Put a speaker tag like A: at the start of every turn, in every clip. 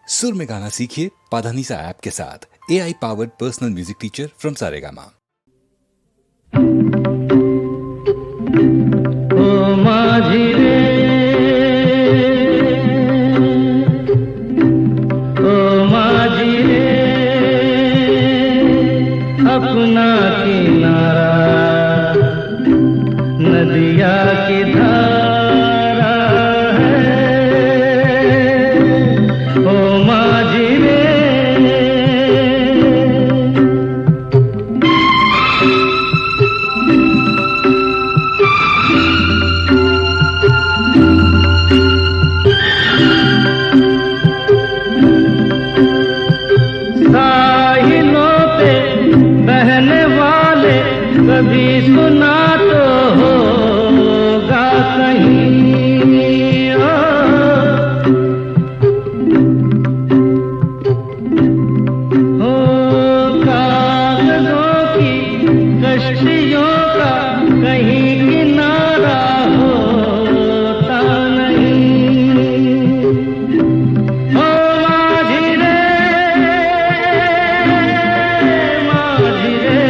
A: सुर में गाना सीखिए पाधानीसा ऐप के साथ। AI powered personal music teacher from Saregama.
B: ओ माझी रे, ओ माझी रे, अपना किनारा नदिया की धारा है। ओ माझी रे, साहिलों पे बहने वाले कभी सुना तो होगा कहीं। हो कागजों की कश्तियों का कहीं किनारा होता नहीं। ओ माझी रे, माझी रे,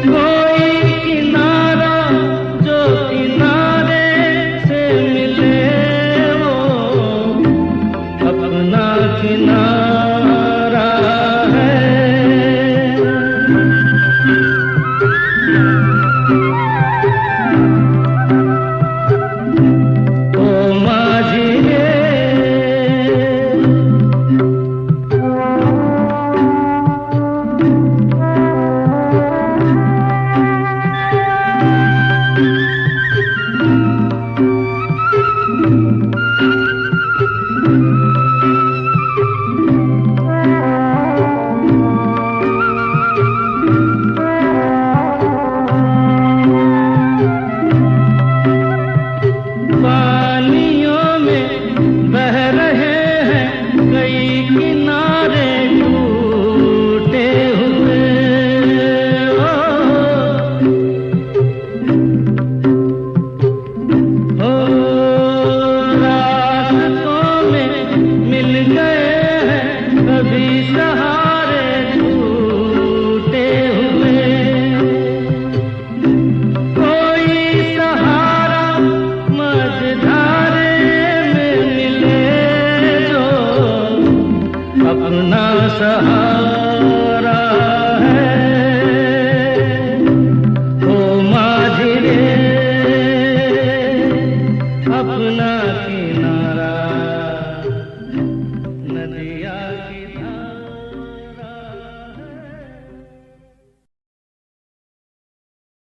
B: कोई किनारा जो किनारे से मिले वो अपना किनारा है। ओ माझी रे, पानियों में बह रहे हैं कई किनारे टूटे हुए। ओ रास्तों में मिल गए हैं कभी सहारे टूटे हुए। कोई सहारा मझधारे में मिले जो अपना सहारा है। ओ माझी रे, अपना किनारा